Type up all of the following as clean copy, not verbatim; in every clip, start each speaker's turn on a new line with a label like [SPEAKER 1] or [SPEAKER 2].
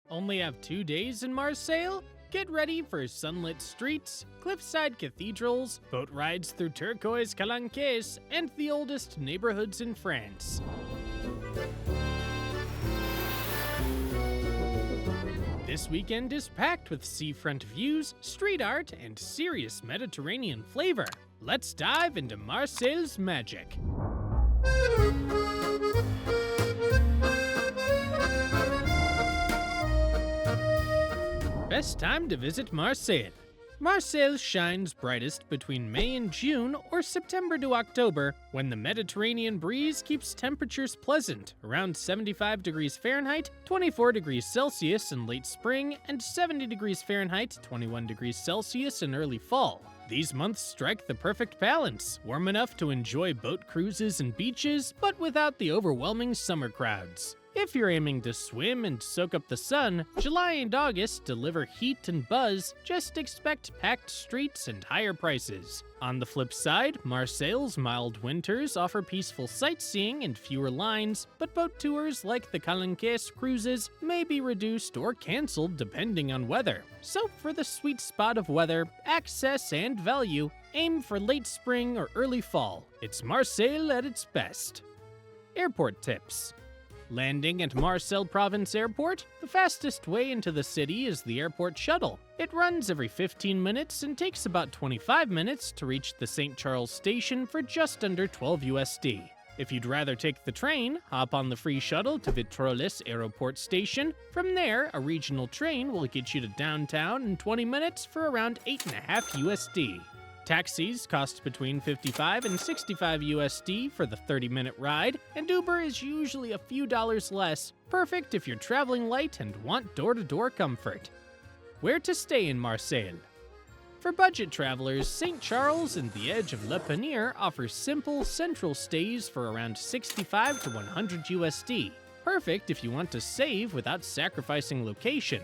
[SPEAKER 1] Only have 2 days in Marseille? Get ready for sunlit streets, cliffside cathedrals, boat rides through turquoise Calanques, and the oldest neighborhoods in France. This weekend is packed with seafront views, street art, and serious Mediterranean flavor. Let's dive into Marseille's magic. Best time to visit Marseille. Marseille shines brightest between May and June or September to October, when the Mediterranean breeze keeps temperatures pleasant, around 75 degrees Fahrenheit, 24 degrees Celsius in late spring, and 70 degrees Fahrenheit, 21 degrees Celsius in early fall. These months strike the perfect balance, warm enough to enjoy boat cruises and beaches, but without the overwhelming summer crowds. If you're aiming to swim and soak up the sun, July and August deliver heat and buzz. Just expect packed streets and higher prices. On the flip side, Marseille's mild winters offer peaceful sightseeing and fewer lines, but boat tours like the Calanques cruises may be reduced or canceled depending on weather. So for the sweet spot of weather, access, and value, aim for late spring or early fall. It's Marseille at its best. Airport tips. Landing at Marseille Province Airport, the fastest way into the city is the airport shuttle. It runs every 15 minutes and takes about 25 minutes to reach the St. Charles station for just under 12 USD. If you'd rather take the train, hop on the free shuttle to Vitrolles Airport Station. From there, a regional train will get you to downtown in 20 minutes for around 8.5 USD. Taxis cost between 55 and 65 USD for the 30-minute ride, and Uber is usually a few dollars less, perfect if you're traveling light and want door-to-door comfort. Where to stay in Marseille? For budget travelers, St. Charles and the edge of Panier offers simple, central stays for around 65 to 100 USD. Perfect if you want to save without sacrificing location.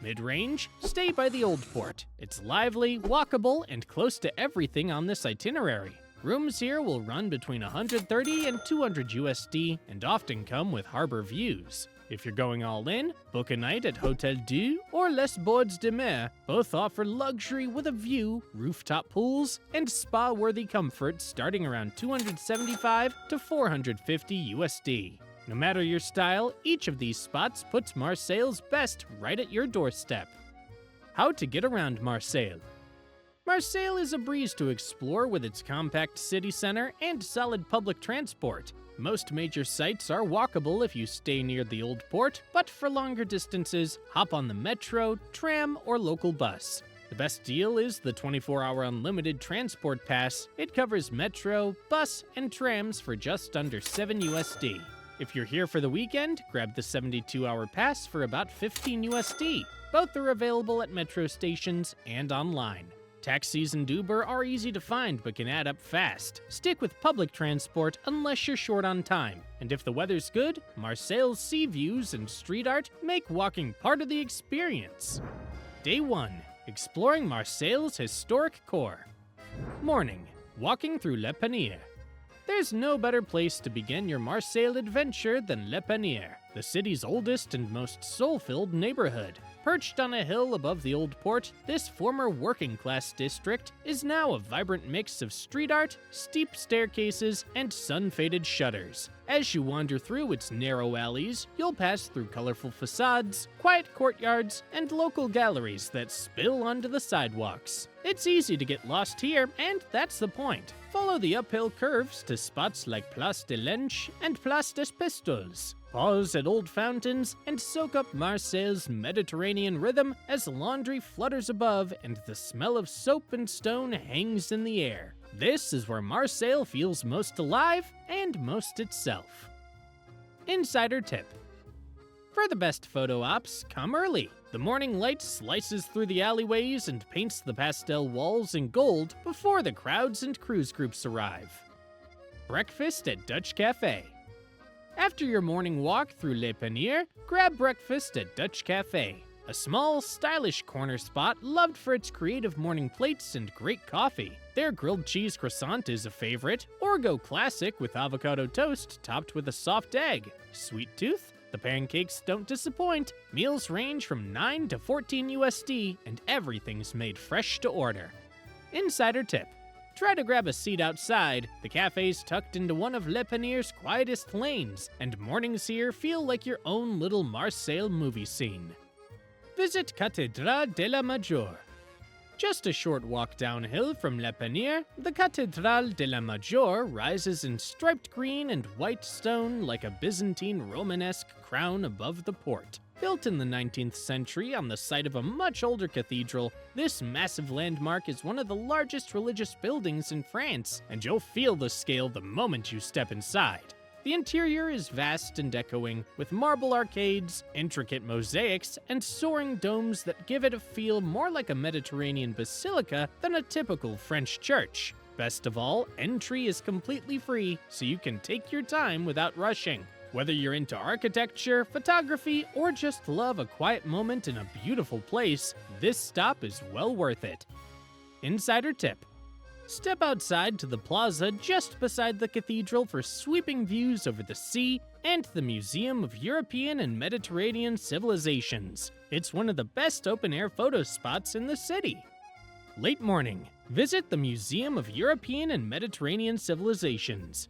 [SPEAKER 1] Mid-range, stay by the Old Port. It's lively, walkable, and close to everything on this itinerary. Rooms here will run between 130 and 200 USD and often come with harbor views. If you're going all in, book a night at Hôtel Dieu or Les Bords de Mer. Both offer luxury with a view, rooftop pools, and spa-worthy comfort starting around 275 to 450 USD. No matter your style, each of these spots puts Marseille's best right at your doorstep. How to get around Marseille? Marseille is a breeze to explore with its compact city center and solid public transport. Most major sites are walkable if you stay near the Old Port, but for longer distances, hop on the metro, tram, or local bus. The best deal is the 24-hour unlimited transport pass. It covers metro, bus, and trams for just under 7 USD. If you're here for the weekend, grab the 72-hour pass for about 15 USD. Both are available at metro stations and online. Taxis and Uber are easy to find but can add up fast. Stick with public transport unless you're short on time. And if the weather's good, Marseille's sea views and street art make walking part of the experience. Day 1. Exploring Marseille's historic core. Morning. Walking through Le Panier. There's no better place to begin your Marseille adventure than Le Panier, the city's oldest and most soul-filled neighborhood. Perched on a hill above the Old Port, this former working-class district is now a vibrant mix of street art, steep staircases, and sun-faded shutters. As you wander through its narrow alleys, you'll pass through colorful facades, quiet courtyards, and local galleries that spill onto the sidewalks. It's easy to get lost here, and that's the point. Follow the uphill curves to spots like Place de l'Enche and Place des Pistoles. Pause at old fountains and soak up Marseille's Mediterranean rhythm as laundry flutters above and the smell of soap and stone hangs in the air. This is where Marseille feels most alive and most itself. Insider tip. For the best photo ops, come early. The morning light slices through the alleyways and paints the pastel walls in gold before the crowds and cruise groups arrive. Breakfast at Dutch Cafe. After your morning walk through Le Panier, grab breakfast at Dutch Cafe, a small, stylish corner spot loved for its creative morning plates and great coffee. Their grilled cheese croissant is a favorite, or go classic with avocado toast topped with a soft egg. Sweet tooth? The pancakes don't disappoint. Meals range from 9 to 14 USD, and everything's made fresh to order. Insider tip: try to grab a seat outside. The cafe's tucked into one of Le Panier's quietest lanes, and mornings here feel like your own little Marseille movie scene. Visit Cathédrale de la Major. Just a short walk downhill from Le Panier, the Cathédrale de la Major rises in striped green and white stone like a Byzantine Romanesque crown above the port. Built in the 19th century on the site of a much older cathedral, this massive landmark is one of the largest religious buildings in France, and you'll feel the scale the moment you step inside. The interior is vast and echoing, with marble arcades, intricate mosaics, and soaring domes that give it a feel more like a Mediterranean basilica than a typical French church. Best of all, entry is completely free, so you can take your time without rushing. Whether you're into architecture, photography, or just love a quiet moment in a beautiful place, this stop is well worth it. Insider tip: step outside to the plaza just beside the cathedral for sweeping views over the sea and the Museum of European and Mediterranean Civilizations. It's one of the best open-air photo spots in the city. Late morning, visit the Museum of European and Mediterranean Civilizations.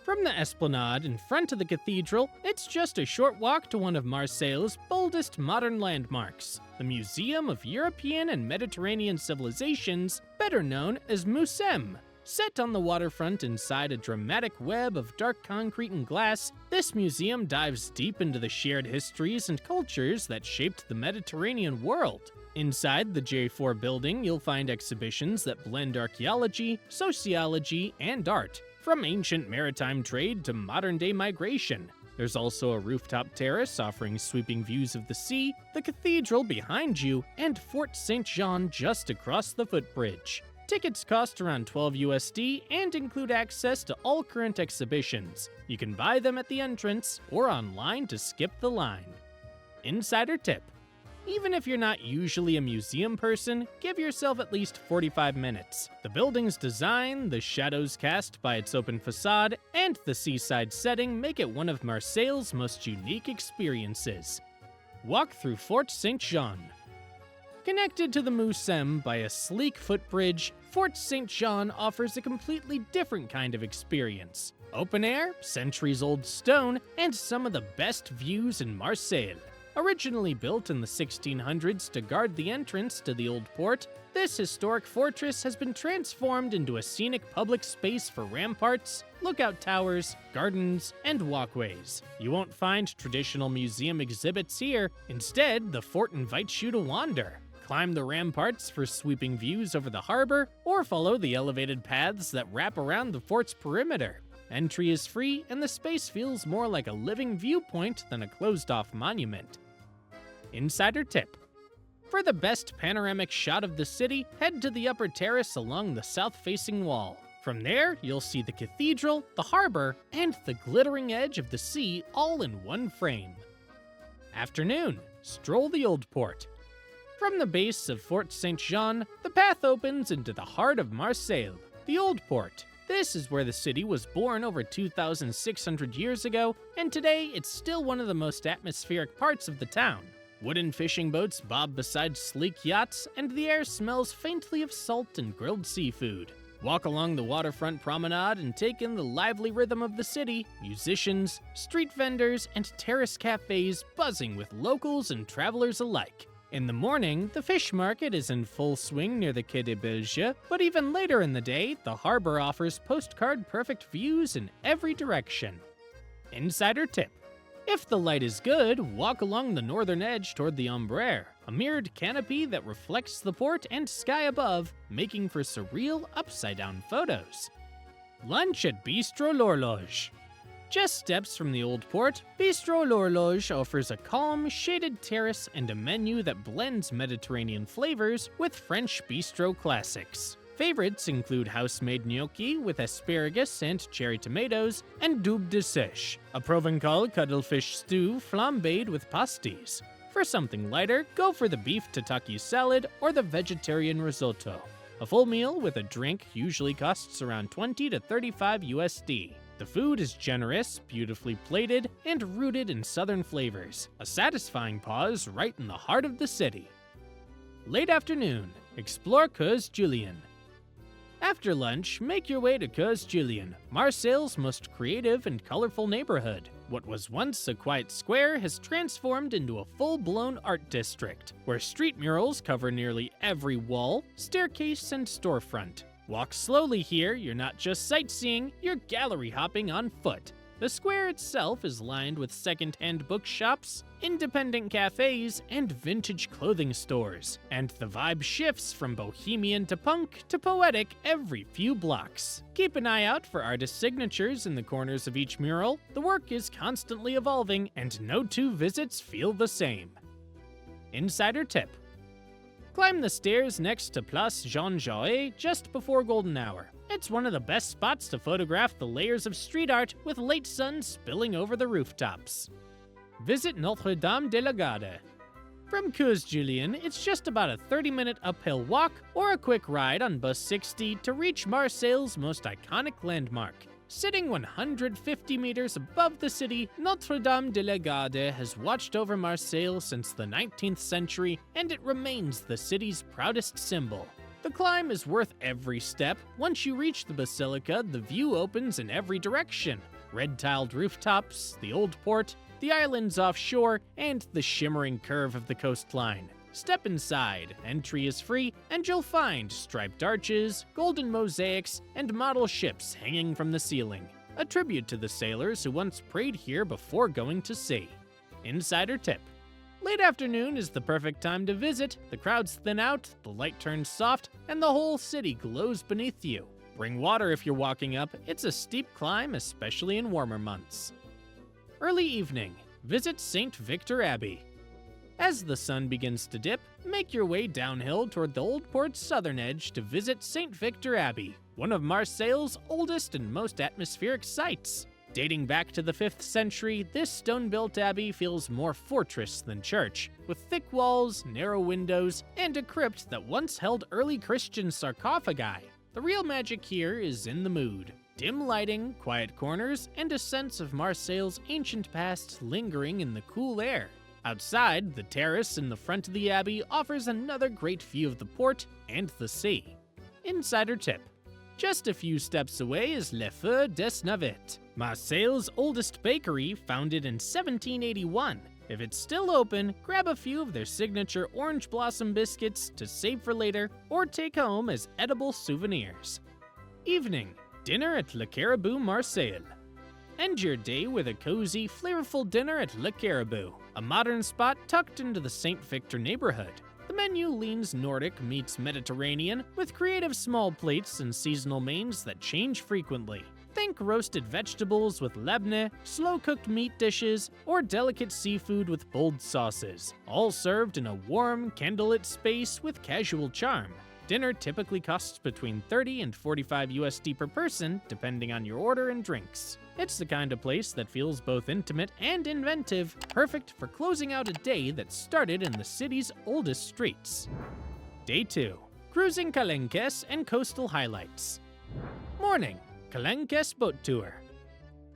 [SPEAKER 1] From the esplanade in front of the cathedral, it's just a short walk to one of Marseille's boldest modern landmarks, the Museum of European and Mediterranean Civilizations, better known as MUSEM. Set on the waterfront inside a dramatic web of dark concrete and glass, this museum dives deep into the shared histories and cultures that shaped the Mediterranean world. Inside the J4 building, you'll find exhibitions that blend archaeology, sociology, and art, from ancient maritime trade to modern-day migration. There's also a rooftop terrace offering sweeping views of the sea, the cathedral behind you, and Fort Saint-Jean just across the footbridge. Tickets cost around 12 USD and include access to all current exhibitions. You can buy them at the entrance or online to skip the line. Insider tip: even if you're not usually a museum person, give yourself at least 45 minutes. The building's design, the shadows cast by its open facade, and the seaside setting make it one of Marseille's most unique experiences. Walk through Fort Saint-Jean. Connected to the MUSEM by a sleek footbridge, Fort Saint-Jean offers a completely different kind of experience. Open air, centuries-old stone, and some of the best views in Marseille. Originally built in the 1600s to guard the entrance to the old port, this historic fortress has been transformed into a scenic public space for ramparts, lookout towers, gardens, and walkways. You won't find traditional museum exhibits here. Instead, the fort invites you to wander. Climb the ramparts for sweeping views over the harbor, or follow the elevated paths that wrap around the fort's perimeter. Entry is free, and the space feels more like a living viewpoint than a closed-off monument. Insider tip: for the best panoramic shot of the city, head to the upper terrace along the south-facing wall. From there, you'll see the cathedral, the harbor, and the glittering edge of the sea all in one frame. Afternoon, stroll the old port. From the base of Fort Saint-Jean, the path opens into the heart of Marseille, the old port. This is where the city was born over 2,600 years ago, and today it's still one of the most atmospheric parts of the town. Wooden fishing boats bob beside sleek yachts, and the air smells faintly of salt and grilled seafood. Walk along the waterfront promenade and take in the lively rhythm of the city, musicians, street vendors, and terrace cafes buzzing with locals and travelers alike. In the morning, the fish market is in full swing near the Quai des Belges, but even later in the day, the harbor offers postcard-perfect views in every direction. Insider tip: if the light is good, walk along the northern edge toward the Ombre, a mirrored canopy that reflects the port and sky above, making for surreal upside-down photos. Lunch at Bistro L'Horloge. Just steps from the old port, Bistro L'Horloge offers a calm, shaded terrace and a menu that blends Mediterranean flavors with French bistro classics. Favorites include house-made gnocchi with asparagus and cherry tomatoes, and double de sèche, a Provençal cuttlefish stew flambéed with pasties. For something lighter, go for the beef tataki salad or the vegetarian risotto. A full meal with a drink usually costs around 20 to 35 USD. The food is generous, beautifully plated, and rooted in southern flavors. A satisfying pause right in the heart of the city. Late afternoon, explore Cours Julien. After lunch, make your way to Cours Julien, Marseille's most creative and colorful neighborhood. What was once a quiet square has transformed into a full-blown art district, where street murals cover nearly every wall, staircase, and storefront. Walk slowly here, you're not just sightseeing, you're gallery hopping on foot. The square itself is lined with second-hand bookshops, independent cafes, and vintage clothing stores, and the vibe shifts from bohemian to punk to poetic every few blocks. Keep an eye out for artist signatures in the corners of each mural. The work is constantly evolving, and no two visits feel the same. Insider tip: climb the stairs next to Place Jean Jaurès just before golden hour. It's one of the best spots to photograph the layers of street art with late sun spilling over the rooftops. Visit Notre-Dame de la Garde. From Cours Julien, it's just about a 30-minute uphill walk or a quick ride on bus 60 to reach Marseille's most iconic landmark. Sitting 150 meters above the city, Notre-Dame de la Garde has watched over Marseille since the 19th century, and it remains the city's proudest symbol. The climb is worth every step. Once you reach the basilica, the view opens in every direction. Red-tiled rooftops, the old port, the islands offshore, and the shimmering curve of the coastline. Step inside, entry is free, and you'll find striped arches, golden mosaics, and model ships hanging from the ceiling. A tribute to the sailors who once prayed here before going to sea. Insider tip: late afternoon is the perfect time to visit. The crowds thin out, the light turns soft, and the whole city glows beneath you. Bring water if you're walking up. It's a steep climb, especially in warmer months. Early evening, visit St. Victor Abbey. As the sun begins to dip, make your way downhill toward the old port's southern edge to visit St. Victor Abbey, one of Marseille's oldest and most atmospheric sites. Dating back to the 5th century, this stone-built abbey feels more fortress than church, with thick walls, narrow windows, and a crypt that once held early Christian sarcophagi. The real magic here is in the mood. Dim lighting, quiet corners, and a sense of Marseille's ancient past lingering in the cool air. Outside, the terrace in the front of the abbey offers another great view of the port and the sea. Insider tip: just a few steps away is Le Feu des Navets, Marseille's oldest bakery, founded in 1781. If it's still open, grab a few of their signature orange blossom biscuits to save for later or take home as edible souvenirs. Evening, dinner at Le Caribou Marseille. End your day with a cozy, flavorful dinner at Le Caribou, a modern spot tucked into the St. Victor neighborhood. The menu leans Nordic meets Mediterranean, with creative small plates and seasonal mains that change frequently. Think roasted vegetables with labneh, slow-cooked meat dishes, or delicate seafood with bold sauces, all served in a warm, candlelit space with casual charm. Dinner typically costs between $30 and $45 USD per person, depending on your order and drinks. It's the kind of place that feels both intimate and inventive, perfect for closing out a day that started in the city's oldest streets. Day 2. Cruising Calanques and coastal highlights. Morning. Calanques boat tour.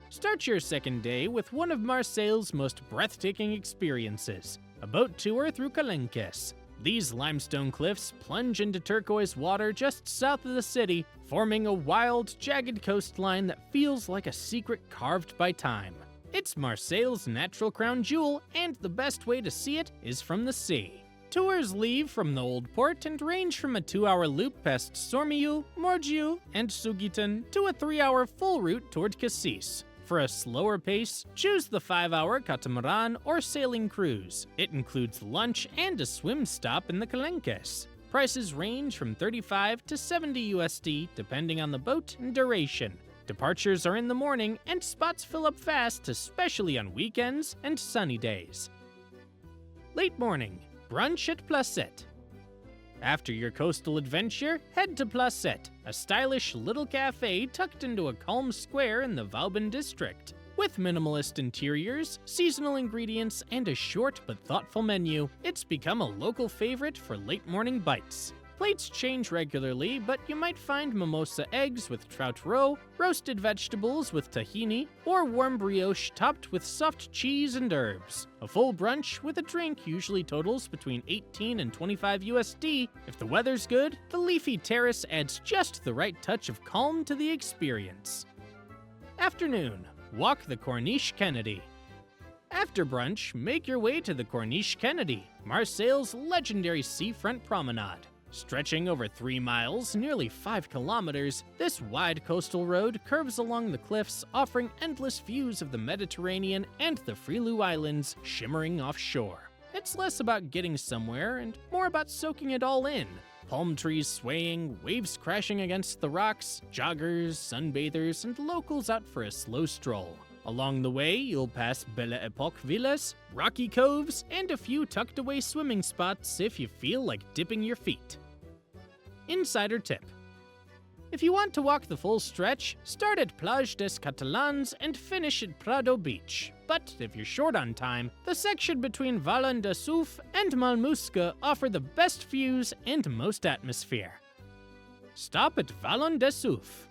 [SPEAKER 1] Start your second day with one of Marseille's most breathtaking experiences, a boat tour through Calanques. These limestone cliffs plunge into turquoise water just south of the city, forming a wild, jagged coastline that feels like a secret carved by time. It's Marseille's natural crown jewel, and the best way to see it is from the sea. Tours leave from the old port and range from a 2-hour loop past Sormiou, Morgiou, and Sougiton to a 3-hour full route toward Cassis. For a slower pace, choose the 5-hour catamaran or sailing cruise. It includes lunch and a swim stop in the Calanques. Prices range from $35 to $70 USD depending on the boat and duration. Departures are in the morning and spots fill up fast, especially on weekends and sunny days. Late morning, brunch at Placette. After your coastal adventure, head to Placette, a stylish little cafe tucked into a calm square in the Vauban district. With minimalist interiors, seasonal ingredients, and a short but thoughtful menu, it's become a local favorite for late morning bites. Plates change regularly, but you might find mimosa eggs with trout roe, roasted vegetables with tahini, or warm brioche topped with soft cheese and herbs. A full brunch with a drink usually totals between 18 and 25 USD. If the weather's good, the leafy terrace adds just the right touch of calm to the experience. Afternoon. Walk the Corniche Kennedy. After brunch, make your way to the Corniche Kennedy, Marseille's legendary seafront promenade. Stretching over 3 miles, nearly 5 kilometers, this wide coastal road curves along the cliffs, offering endless views of the Mediterranean and the Frelou Islands shimmering offshore. It's less about getting somewhere and more about soaking it all in. Palm trees swaying, waves crashing against the rocks, joggers, sunbathers, and locals out for a slow stroll. Along the way, you'll pass Belle Epoque villas, rocky coves, and a few tucked-away swimming spots if you feel like dipping your feet. Insider tip. If you want to walk the full stretch, start at Plage des Catalans and finish at Prado Beach. But if you're short on time, the section between Vallon de Souf and Malmusca offer the best views and most atmosphere. Stop at Vallon de Souf.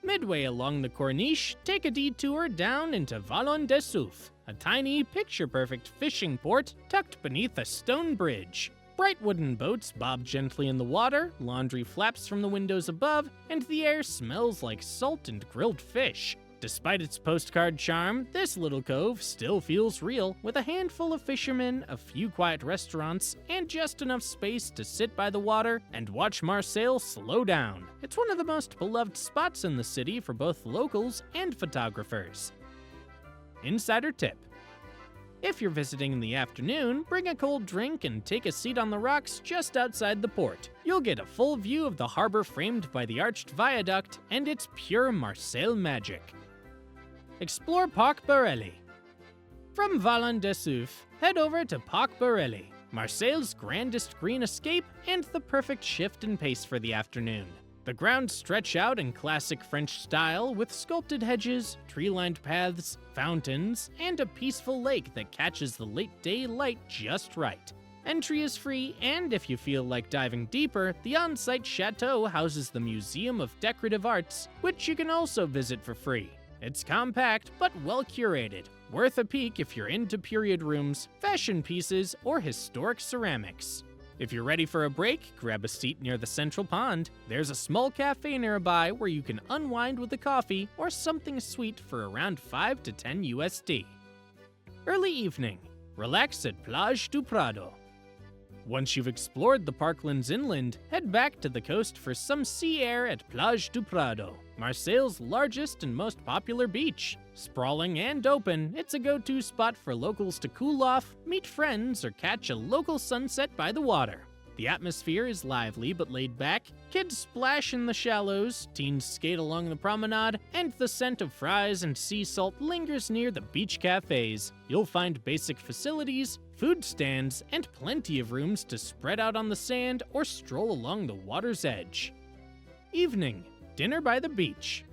[SPEAKER 1] Midway along the Corniche, take a detour down into Vallon de Souf, a tiny, picture-perfect fishing port tucked beneath a stone bridge. Bright wooden boats bob gently in the water, laundry flaps from the windows above, and the air smells like salt and grilled fish. Despite its postcard charm, this little cove still feels real, with a handful of fishermen, a few quiet restaurants, and just enough space to sit by the water and watch Marseille slow down. It's one of the most beloved spots in the city for both locals and photographers. Insider tip. If you're visiting in the afternoon, bring a cold drink and take a seat on the rocks just outside the port. You'll get a full view of the harbor framed by the arched viaduct, and it's pure Marseille magic. Explore Parc Borelli. From Vallon de Souf, head over to Parc Borelli, Marseille's grandest green escape and the perfect shift in pace for the afternoon. The grounds stretch out in classic French style with sculpted hedges, tree-lined paths, fountains, and a peaceful lake that catches the late-day light just right. Entry is free, and if you feel like diving deeper, the on-site chateau houses the Museum of Decorative Arts, which you can also visit for free. It's compact but well curated, worth a peek if you're into period rooms, fashion pieces, or historic ceramics. If you're ready for a break, grab a seat near the central pond. There's a small cafe nearby where you can unwind with a coffee or something sweet for around 5 to 10 USD. Early evening. Relax at Plage du Prado. Once you've explored the parklands inland, head back to the coast for some sea air at Plage du Prado, Marseille's largest and most popular beach. Sprawling and open, it's a go-to spot for locals to cool off, meet friends, or catch a local sunset by the water. The atmosphere is lively but laid back. Kids splash in the shallows, teens skate along the promenade, and the scent of fries and sea salt lingers near the beach cafes. You'll find basic facilities, food stands, and plenty of rooms to spread out on the sand or stroll along the water's edge. Evening. Dinner by the beach.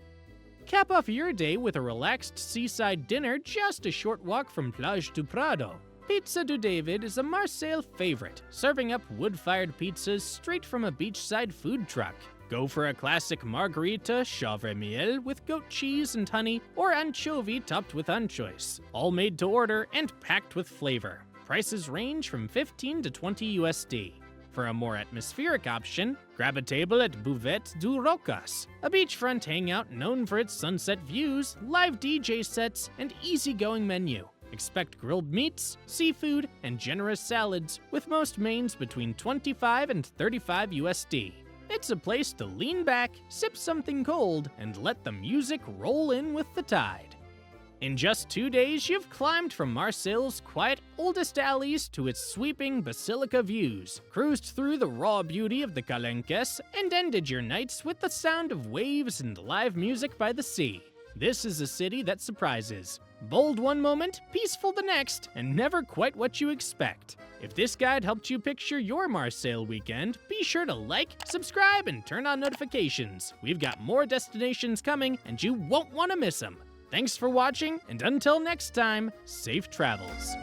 [SPEAKER 1] Cap off your day with a relaxed seaside dinner just a short walk from Plage du Prado. Pizza du David is a Marseille favorite, serving up wood-fired pizzas straight from a beachside food truck. Go for a classic margarita chèvre miel with goat cheese and honey, or anchovy topped with anchois, all made to order and packed with flavor. Prices range from 15 to 20 USD. For a more atmospheric option, grab a table at Buvette du Rocas, a beachfront hangout known for its sunset views, live DJ sets, and easygoing menu. Expect grilled meats, seafood, and generous salads, with most mains between 25 and 35 USD. It's a place to lean back, sip something cold, and let the music roll in with the tide. In just 2 days, you've climbed from Marseille's quiet oldest alleys to its sweeping basilica views, cruised through the raw beauty of the Calanques, and ended your nights with the sound of waves and live music by the sea. This is a city that surprises. Bold one moment, peaceful the next, and never quite what you expect. If this guide helped you picture your Marseille weekend, be sure to like, subscribe, and turn on notifications. We've got more destinations coming, and you won't want to miss them. Thanks for watching, and until next time, safe travels.